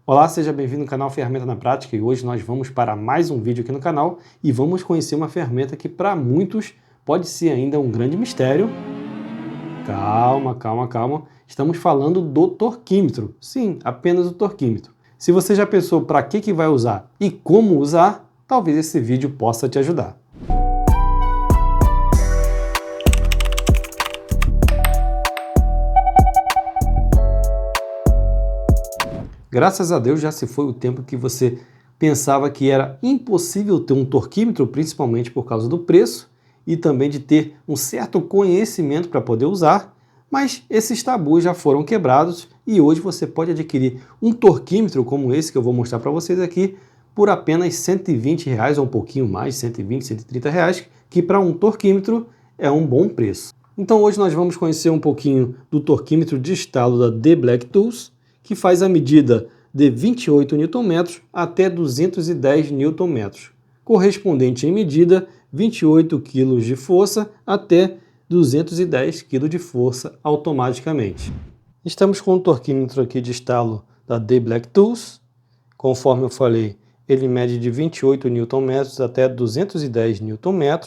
Olá, seja bem-vindo ao canal Ferramenta na Prática e hoje nós vamos para mais um vídeo aqui no canal e vamos conhecer uma ferramenta que para muitos pode ser ainda um grande mistério. Calma. Estamos falando do torquímetro. Sim, apenas o torquímetro. Se você já pensou para que vai usar e como usar, talvez esse vídeo possa te ajudar. Graças a Deus já se foi o tempo que você pensava que era impossível ter um torquímetro, principalmente por causa do preço e também de ter um certo conhecimento para poder usar, mas esses tabus já foram quebrados e hoje você pode adquirir um torquímetro como esse que eu vou mostrar para vocês aqui por apenas R$120 ou um pouquinho mais, R$120, R$130, que para um torquímetro é um bom preço. Então hoje nós vamos conhecer um pouquinho do torquímetro de estalo da The Black Tools, que faz a medida de 28 Nm até 210 Nm, correspondente em medida 28 kg de força até 210 kg de força automaticamente. Estamos com o torquímetro aqui de estalo da The Black Tools. Conforme eu falei, ele mede de 28 Nm até 210 Nm.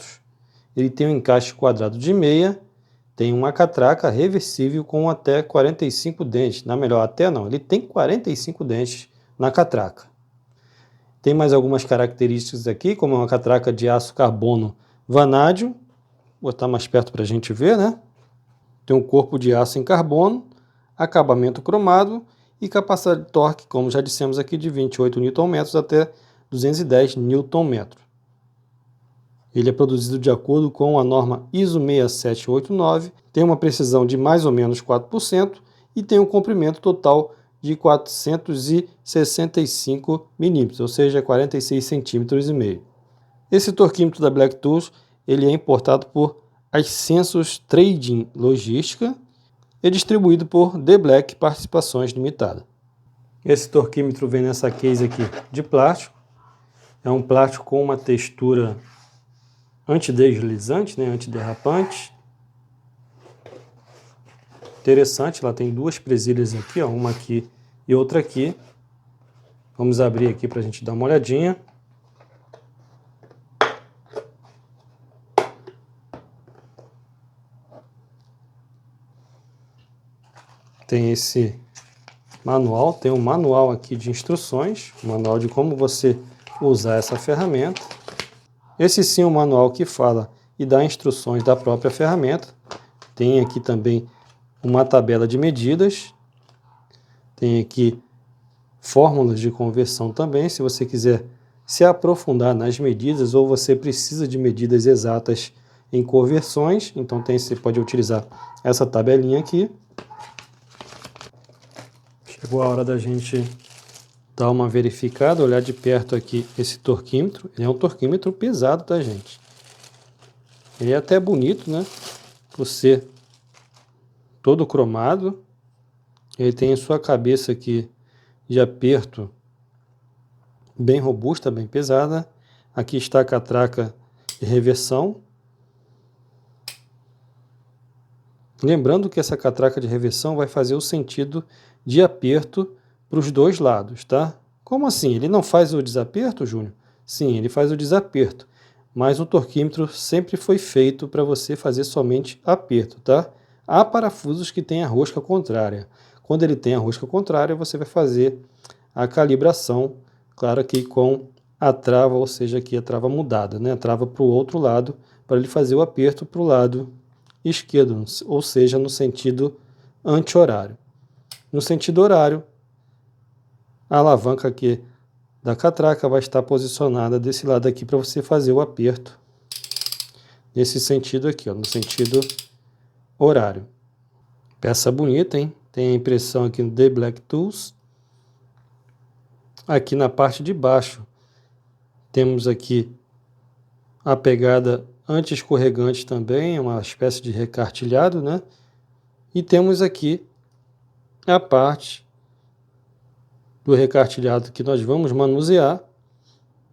Ele tem um encaixe quadrado de meia. Tem uma catraca reversível com até 45 dentes. Na melhor, até não, ele tem 45 dentes na catraca. Tem mais algumas características aqui, como uma catraca de aço carbono vanádio. Vou botar mais perto para a gente ver, né? Tem um corpo de aço em carbono, acabamento cromado e capacidade de torque, como já dissemos aqui, de 28 Nm até 210 Nm. Ele é produzido de acordo com a norma ISO 6789, tem uma precisão de mais ou menos 4% e tem um comprimento total de 465 milímetros, ou seja, 46,5 centímetros. Esse torquímetro da Black Tools ele é importado por Ascensos Trading Logística e distribuído por The Black Participações Limitada. Esse torquímetro vem nessa case aqui de plástico, é um plástico com uma textura antideslizante, né, antiderrapante. Interessante, ela tem duas presilhas aqui, ó, uma aqui e outra aqui. Vamos abrir aqui para a gente dar uma olhadinha. Tem esse manual, tem um manual aqui de instruções, um manual de como você usar essa ferramenta. Esse sim é um manual que fala e dá instruções da própria ferramenta. Tem aqui também uma tabela de medidas. Tem aqui fórmulas de conversão também, se você quiser se aprofundar nas medidas ou você precisa de medidas exatas em conversões. Então você pode utilizar essa tabelinha aqui. Chegou a hora da gente dar uma verificada, olhar de perto aqui esse torquímetro. Ele é um torquímetro pesado, tá, gente? Ele é até bonito, né? Por ser todo cromado. Ele tem a sua cabeça aqui de aperto bem robusta, bem pesada. Aqui está a catraca de reversão. Lembrando que essa catraca de reversão vai fazer o sentido de aperto para os dois lados, tá? Como assim? Ele não faz o desaperto, Júnior? Sim, ele faz o desaperto, mas o torquímetro sempre foi feito para você fazer somente aperto, tá? Há parafusos que têm a rosca contrária. Quando ele tem a rosca contrária, você vai fazer a calibração, claro que com a trava, ou seja, aqui a trava mudada, né? A trava para o outro lado, para ele fazer o aperto para o lado esquerdo, ou seja, no sentido anti-horário. No sentido horário, a alavanca aqui da catraca vai estar posicionada desse lado aqui para você fazer o aperto nesse sentido aqui, ó, no sentido horário. Peça bonita, hein? Tem a impressão aqui no The Black Tools. Aqui na parte de baixo temos aqui a pegada anti-escorregante também, uma espécie de recartilhado, né? E temos aqui a parte do recartilhado que nós vamos manusear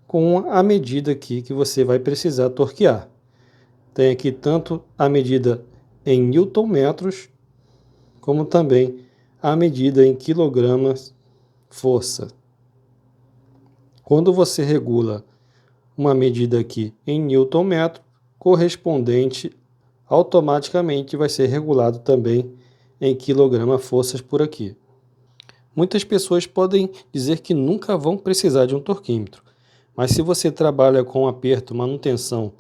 com a medida aqui que você vai precisar torquear. Tem aqui tanto a medida em newton-metros, como também a medida em quilogramas força. Quando você regula uma medida aqui em Newton-metro, correspondente automaticamente vai ser regulado também em quilograma-forças por aqui. Muitas pessoas podem dizer que nunca vão precisar de um torquímetro, mas se você trabalha com aperto, manutenção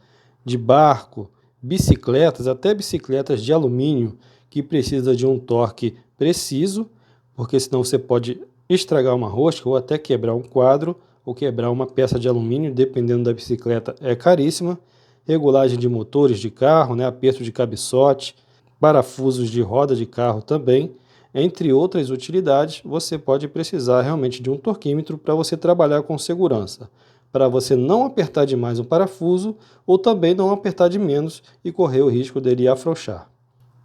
de barco, bicicletas, até bicicletas de alumínio, que precisa de um torque preciso, porque senão você pode estragar uma rosca ou até quebrar um quadro ou quebrar uma peça de alumínio, dependendo da bicicleta, é caríssima. Regulagem de motores de carro, né, aperto de cabeçote, parafusos de roda de carro também, entre outras utilidades, você pode precisar realmente de um torquímetro para você trabalhar com segurança, para você não apertar demais um parafuso ou também não apertar de menos e correr o risco dele afrouxar.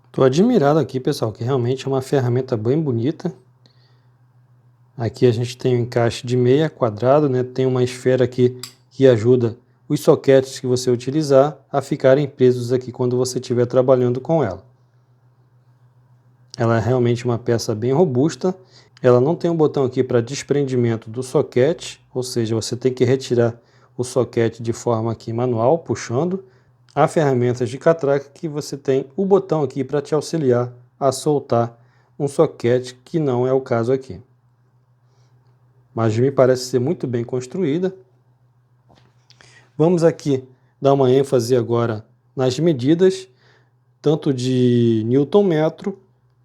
Estou admirado aqui, pessoal, que realmente é uma ferramenta bem bonita. Aqui a gente tem um encaixe de meia quadrado, né? Tem uma esfera aqui que ajuda os soquetes que você utilizar a ficarem presos aqui quando você estiver trabalhando com ela. Ela é realmente uma peça bem robusta. Ela não tem um botão aqui para desprendimento do soquete, ou seja, você tem que retirar o soquete de forma aqui manual, puxando. Há ferramentas de catraca que você tem o botão aqui para te auxiliar a soltar um soquete, que não é o caso aqui. Mas me parece ser muito bem construída. Vamos aqui dar uma ênfase agora nas medidas, tanto de Newton-metro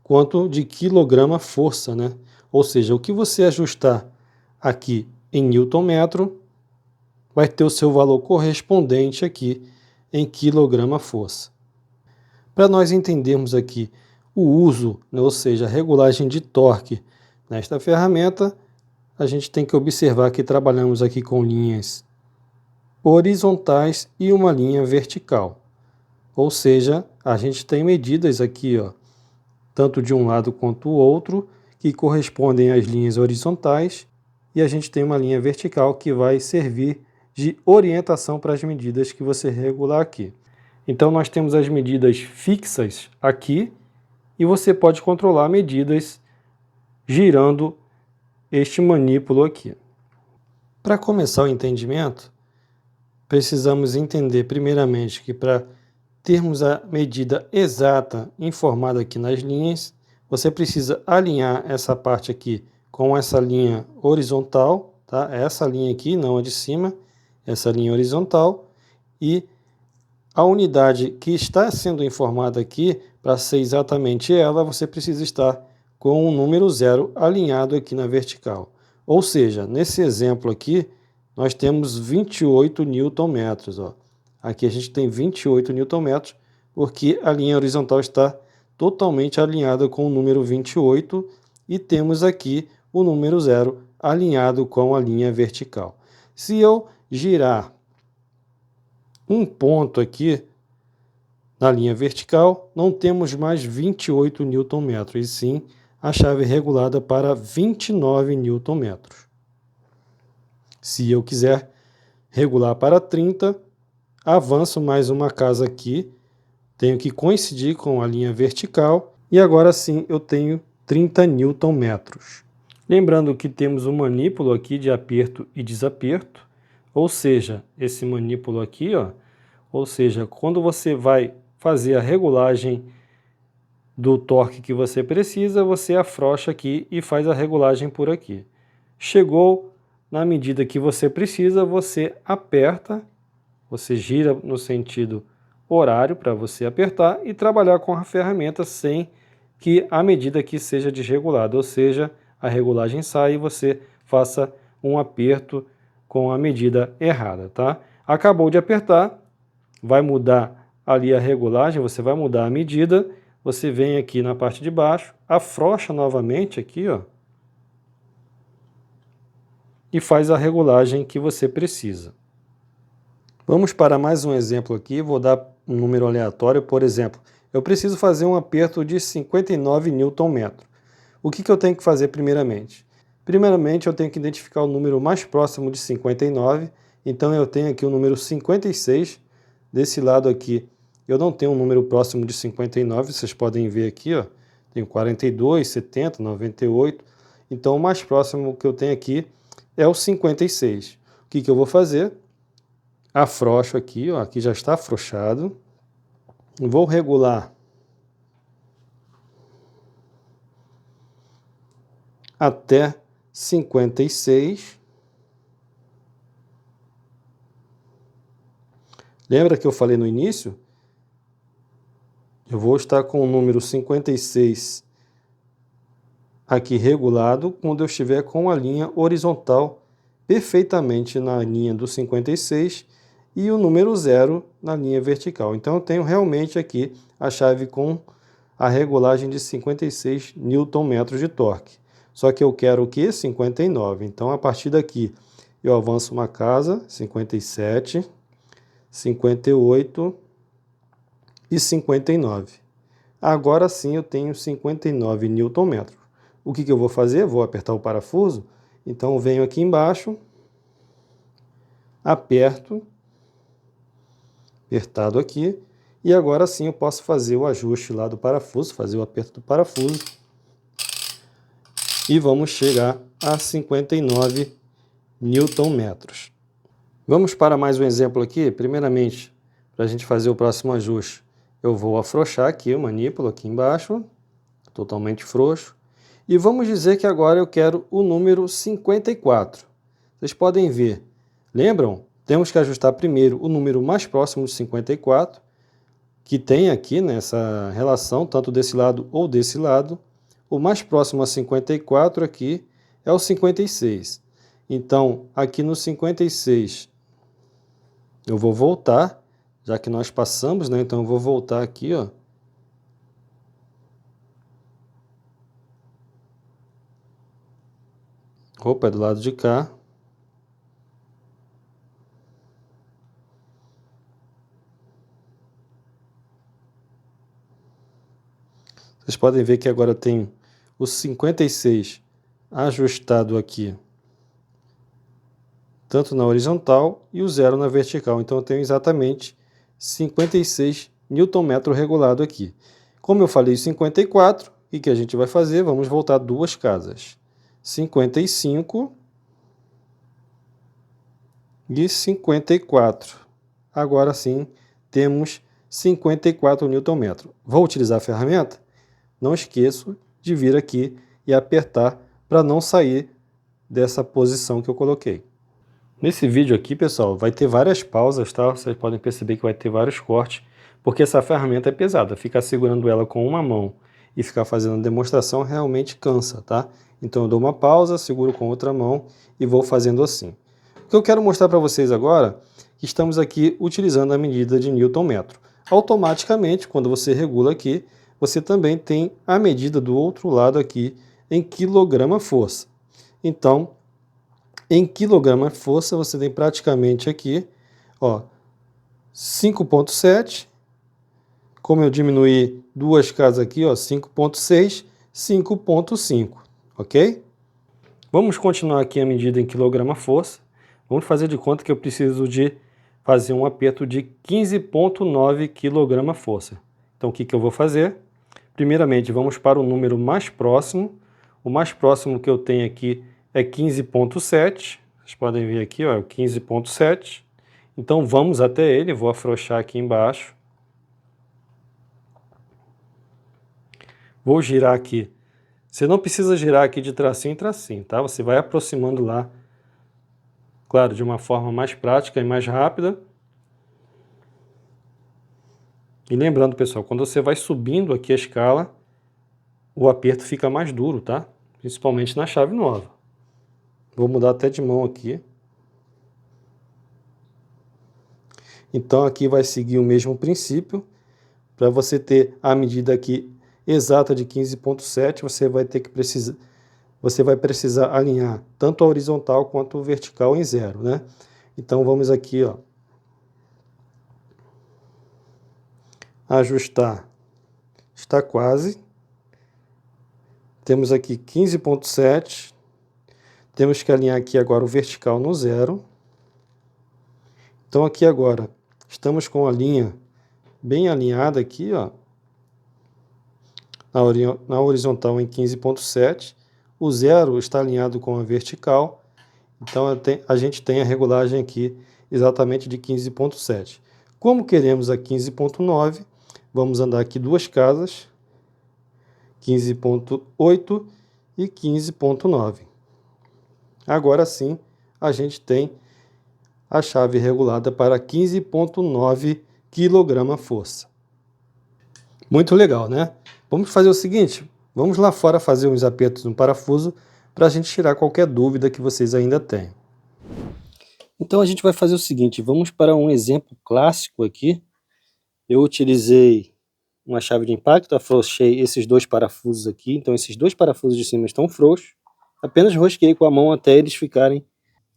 quanto de quilograma-força, né? Ou seja, o que você ajustar aqui em Newton-metro vai ter o seu valor correspondente aqui em quilograma-força. Para nós entendermos aqui o uso, né, ou seja, a regulagem de torque nesta ferramenta, a gente tem que observar que trabalhamos aqui com linhas horizontais e uma linha vertical. Ou seja, a gente tem medidas aqui, ó, tanto de um lado quanto o outro, que correspondem às linhas horizontais, e a gente tem uma linha vertical que vai servir de orientação para as medidas que você regular aqui. Então nós temos as medidas fixas aqui, e você pode controlar medidas girando este manípulo aqui. Para começar o entendimento, precisamos entender primeiramente que para termos a medida exata informada aqui nas linhas, você precisa alinhar essa parte aqui com essa linha horizontal, tá? Essa linha aqui, não a de cima, essa linha horizontal, e a unidade que está sendo informada aqui, para ser exatamente ela, você precisa estar com o número 0 alinhado aqui na vertical. Ou seja, nesse exemplo aqui, nós temos 28 newton-metros, ó. Aqui a gente tem 28 newton-metros, porque a linha horizontal está totalmente alinhada com o número 28 e temos aqui o número 0 alinhado com a linha vertical. Se eu girar um ponto aqui na linha vertical, não temos mais 28 newton-metros, e sim a chave regulada para 29 newton-metros. Se eu quiser regular para 30, avanço mais uma casa aqui, tenho que coincidir com a linha vertical, e agora sim eu tenho 30 newton-metros. Lembrando que temos um manípulo aqui de aperto e desaperto, ou seja, esse manípulo aqui, ó, ou seja, quando você vai fazer a regulagem do torque que você precisa, você afrouxa aqui e faz a regulagem por aqui. Chegou na medida que você precisa, você aperta, você gira no sentido horário para você apertar e trabalhar com a ferramenta sem que a medida aqui seja desregulada, ou seja, a regulagem sai e você faça um aperto com a medida errada, tá? Acabou de apertar, vai mudar ali a regulagem, você vai mudar a medida, você vem aqui na parte de baixo, afrouxa novamente aqui, ó, e faz a regulagem que você precisa. Vamos para mais um exemplo aqui, vou dar um número aleatório, por exemplo, eu preciso fazer um aperto de 59 newton-metro. O que eu tenho que fazer primeiramente? Primeiramente eu tenho que identificar o número mais próximo de 59, então eu tenho aqui o número 56, desse lado aqui eu não tenho um número próximo de 59, vocês podem ver aqui, ó, tenho 42, 70, 98, Então o mais próximo que eu tenho aqui é o 56. O que eu vou fazer? Afrouxo aqui, ó, aqui já está afrouxado. Vou regular até 56. Lembra que eu falei no início? Eu vou estar com o número 56 aqui regulado quando eu estiver com a linha horizontal perfeitamente na linha do 56 e o número 0 na linha vertical. Então eu tenho realmente aqui a chave com a regulagem de 56 Nm de torque. Só que eu quero o que? 59. Então a partir daqui eu avanço uma casa, 57, 58 e 59. Agora sim eu tenho 59 Nm. O que eu vou fazer? Vou apertar o parafuso. Então eu venho aqui embaixo, apertado aqui, e agora sim eu posso fazer o ajuste lá do parafuso, fazer o aperto do parafuso, e vamos chegar a 59 Nm. Vamos para mais um exemplo aqui. Primeiramente, para a gente fazer o próximo ajuste, eu vou afrouxar aqui o manípulo aqui embaixo, totalmente frouxo, e vamos dizer que agora eu quero o número 54. Vocês podem ver, lembram? Temos que ajustar primeiro o número mais próximo de 54, que tem aqui nessa relação, tanto desse lado ou desse lado. O mais próximo a 54 aqui é o 56. Então, aqui no 56, eu vou voltar, já que nós passamos, né? Então eu vou voltar aqui, ó. Opa, é do lado de cá. Vocês podem ver que agora tem o 56 ajustado aqui, tanto na horizontal e o 0 na vertical. Então eu tenho exatamente 56 Nm regulado aqui. Como eu falei 54, o que a gente vai fazer? Vamos voltar duas casas. 55 e 54. Agora sim temos 54 Nm. Vou utilizar a ferramenta? Não esqueço de vir aqui e apertar para não sair dessa posição que eu coloquei. Nesse vídeo aqui, pessoal, vai ter várias pausas, tá? Vocês podem perceber que vai ter vários cortes, porque essa ferramenta é pesada. Ficar segurando ela com uma mão e ficar fazendo a demonstração realmente cansa, tá? Então eu dou uma pausa, seguro com outra mão e vou fazendo assim. O que eu quero mostrar para vocês agora, que estamos aqui utilizando a medida de Newton-metro. Automaticamente, quando você regula aqui, você também tem a medida do outro lado aqui em quilograma-força. Então, em quilograma-força, você tem praticamente aqui, ó, 5,7. Como eu diminuí duas casas aqui, ó, 5,6, 5,5, ok? Vamos continuar aqui a medida em quilograma-força. Vamos fazer de conta que eu preciso de fazer um aperto de 15,9 quilograma-força. Então, o que eu vou fazer? Primeiramente, vamos para o número mais próximo. O mais próximo que eu tenho aqui é 15,7. Vocês podem ver aqui, ó, é o 15,7. Então, vamos até ele. Vou afrouxar aqui embaixo. Vou girar aqui. Você não precisa girar aqui de tracinho em tracinho, tá? Você vai aproximando lá, claro, de uma forma mais prática e mais rápida. E lembrando, pessoal, quando você vai subindo aqui a escala, o aperto fica mais duro, tá? Principalmente na chave nova. Vou mudar até de mão aqui. Então aqui vai seguir o mesmo princípio. Para você ter a medida aqui exata de 15,7, você vai precisar alinhar tanto a horizontal quanto a vertical em 0, né? Então vamos aqui, ó, ajustar. Está quase. Temos aqui 15,7. Temos que alinhar aqui agora o vertical no 0. Então aqui agora estamos com a linha bem alinhada aqui, ó, na horizontal em 15,7. o 0 está alinhado com a vertical, então a gente tem a regulagem aqui exatamente de 15,7. Como queremos a 15,9, vamos andar aqui 2 casas, 15,8 e 15,9. Agora sim, a gente tem a chave regulada para 15,9 kg-força. Muito legal, né? Vamos fazer o seguinte, vamos lá fora fazer uns apertos no parafuso para a gente tirar qualquer dúvida que vocês ainda tenham. Então a gente vai fazer o seguinte, vamos para um exemplo clássico aqui. Eu utilizei uma chave de impacto, afrouxei esses 2 parafusos aqui, então esses 2 parafusos de cima estão frouxos, apenas rosqueei com a mão até eles ficarem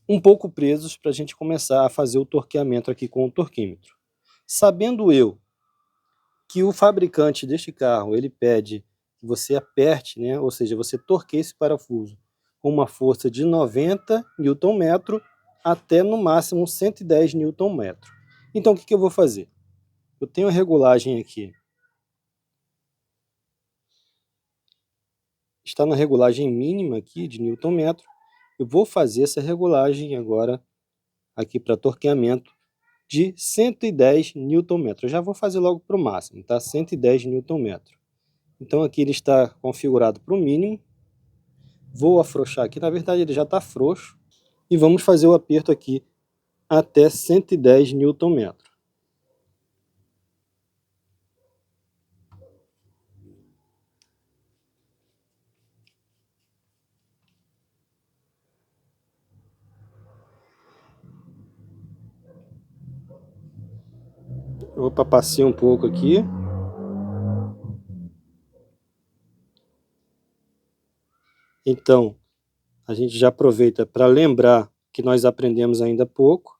um pouco presos para a gente começar a fazer o torqueamento aqui com o torquímetro. Sabendo eu que o fabricante deste carro, ele pede que você aperte, né, ou seja, você torqueie esse parafuso com uma força de 90 Nm até no máximo 110 Nm. Então o que eu vou fazer? Eu tenho a regulagem aqui, está na regulagem mínima aqui de Nm. Eu vou fazer essa regulagem agora aqui para torqueamento de 110 Nm. Eu já vou fazer logo para o máximo, tá? 110 Nm. Então aqui ele está configurado para o mínimo. Vou afrouxar aqui, na verdade ele já está frouxo. E vamos fazer o aperto aqui até 110 Nm. Opa, passei um pouco aqui. Então, a gente já aproveita para lembrar que nós aprendemos ainda há pouco.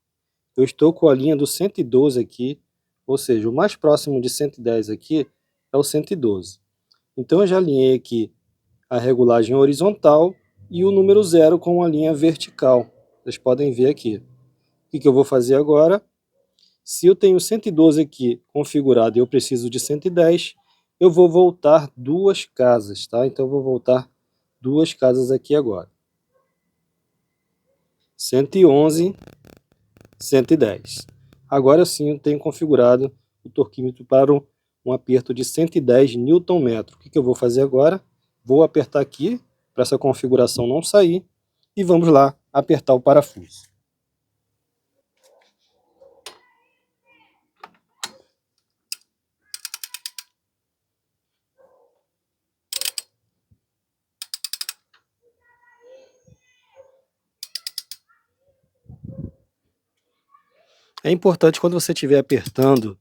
Eu estou com a linha do 112 aqui, ou seja, o mais próximo de 110 aqui é o 112. Então eu já alinhei aqui a regulagem horizontal e o número 0 com a linha vertical. Vocês podem ver aqui. O que eu vou fazer agora? Se eu tenho 112 aqui configurado e eu preciso de 110, eu vou voltar 2 casas, tá? Então eu vou voltar 2 casas aqui agora. 111, 110. Agora sim eu tenho configurado o torquímetro para um aperto de 110 Nm. O que eu vou fazer agora? Vou apertar aqui para essa configuração não sair e vamos lá apertar o parafuso. É importante quando você estiver apertando,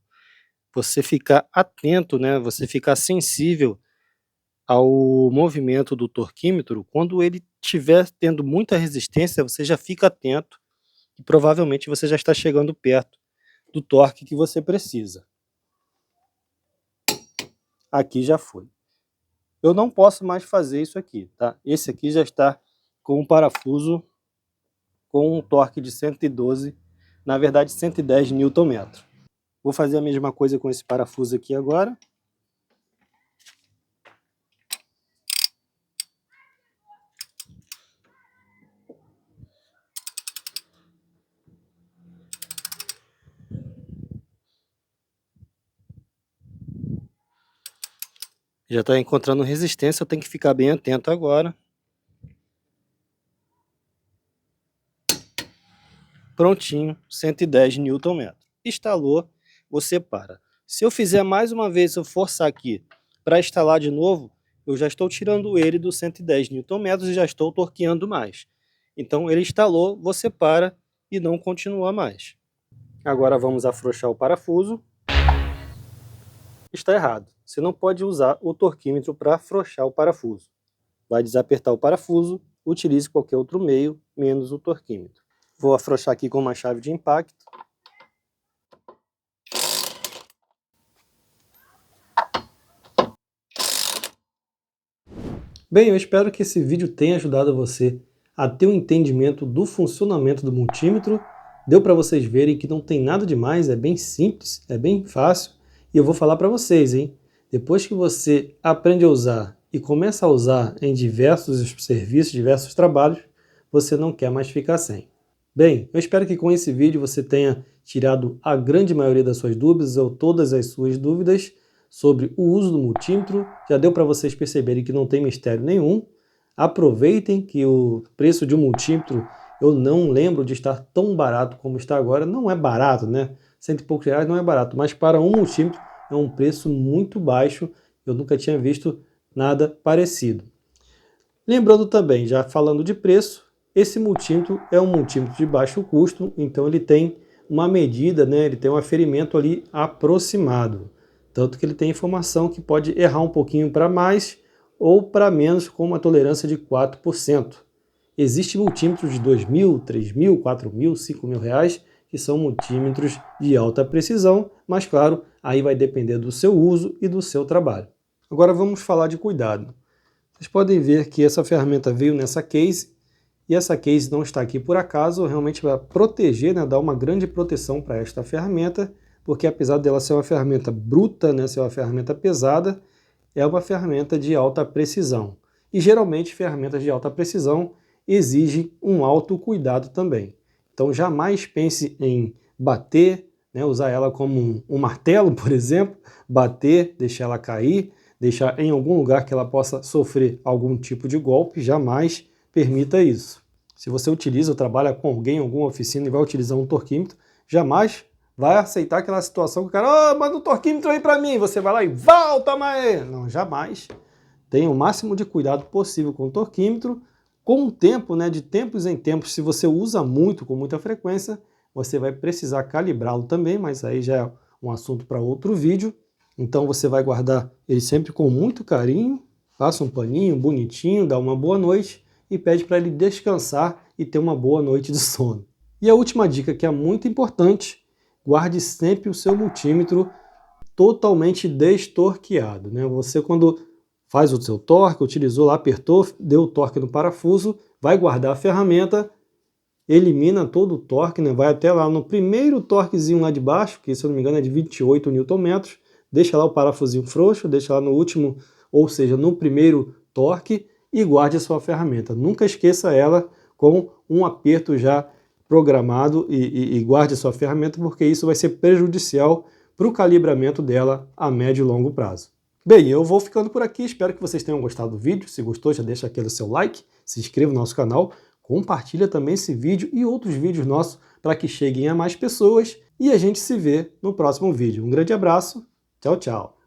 você ficar atento, né? Você ficar sensível ao movimento do torquímetro. Quando ele estiver tendo muita resistência, você já fica atento e provavelmente você já está chegando perto do torque que você precisa. Aqui já foi. Eu não posso mais fazer isso aqui, tá? Esse aqui já está com um parafuso com um torque de 112, na verdade 110 Nm. Vou fazer a mesma coisa com esse parafuso aqui agora. Já está encontrando resistência, eu tenho que ficar bem atento agora. Prontinho, 110 Nm. Instalou, você para. Se eu fizer mais uma vez, se eu forçar aqui para instalar de novo, eu já estou tirando ele do 110 Nm e já estou torqueando mais. Então ele instalou, você para e não continua mais. Agora vamos afrouxar o parafuso. Está errado. Você não pode usar o torquímetro para afrouxar o parafuso. Vai desapertar o parafuso, utilize qualquer outro meio, menos o torquímetro. Vou afrouxar aqui com uma chave de impacto. Bem, eu espero que esse vídeo tenha ajudado você a ter um entendimento do funcionamento do multímetro. Deu para vocês verem que não tem nada demais, é bem simples, é bem fácil. E eu vou falar para vocês, hein? Depois que você aprende a usar e começa a usar em diversos serviços, diversos trabalhos, você não quer mais ficar sem. Bem, eu espero que com esse vídeo você tenha tirado a grande maioria das suas dúvidas ou todas as suas dúvidas sobre o uso do multímetro. Já deu para vocês perceberem que não tem mistério nenhum. Aproveitem que o preço de um multímetro, eu não lembro de estar tão barato como está agora. Não é barato, né? R$100 e poucos não é barato, mas para um multímetro é um preço muito baixo. Eu nunca tinha visto nada parecido. Lembrando também, já falando de preço, esse multímetro é um multímetro de baixo custo, então ele tem uma medida, né? Ele tem um aferimento ali aproximado. Tanto que ele tem informação que pode errar um pouquinho para mais ou para menos, com uma tolerância de 4%. Existem multímetros de R$2.000, R$3.000, R$4.000, R$5.000, que são multímetros de alta precisão, mas claro, aí vai depender do seu uso e do seu trabalho. Agora vamos falar de cuidado. Vocês podem ver que essa ferramenta veio nessa case, e essa case não está aqui por acaso, realmente para proteger, né, dar uma grande proteção para esta ferramenta, porque apesar dela ser uma ferramenta bruta, né, ser uma ferramenta pesada, é uma ferramenta de alta precisão. E geralmente ferramentas de alta precisão exigem um alto cuidado também. Então jamais pense em bater, né, usar ela como um martelo, por exemplo, bater, deixar ela cair, deixar em algum lugar que ela possa sofrer algum tipo de golpe, jamais permita isso. Se você utiliza ou trabalha com alguém em alguma oficina e vai utilizar um torquímetro, jamais vai aceitar aquela situação que o cara, manda um torquímetro aí para mim, você vai lá e volta, mas não, jamais. Tenha o máximo de cuidado possível com o torquímetro. Com o tempo, né, de tempos em tempos, se você usa muito, com muita frequência, você vai precisar calibrá-lo também, mas aí já é um assunto para outro vídeo. Então você vai guardar ele sempre com muito carinho, passa um paninho bonitinho, dá uma boa noite e pede para ele descansar e ter uma boa noite de sono. E a última dica, que é muito importante: guarde sempre o seu multímetro totalmente destorqueado, né? Você, quando faz o seu torque, utilizou lá, apertou, deu o torque no parafuso, vai guardar a ferramenta, elimina todo o torque, né? Vai até lá no primeiro torquezinho lá de baixo, que se eu não me engano é de 28 Nm, deixa lá o parafusinho frouxo, deixa lá no último, ou seja, no primeiro torque, e guarde a sua ferramenta. Nunca esqueça ela com um aperto já programado e guarde a sua ferramenta, porque isso vai ser prejudicial para o calibramento dela a médio e longo prazo. Bem, eu vou ficando por aqui, espero que vocês tenham gostado do vídeo. Se gostou, já deixa aquele seu like, se inscreva no nosso canal, compartilha também esse vídeo e outros vídeos nossos para que cheguem a mais pessoas, e a gente se vê no próximo vídeo. Um grande abraço, tchau, tchau!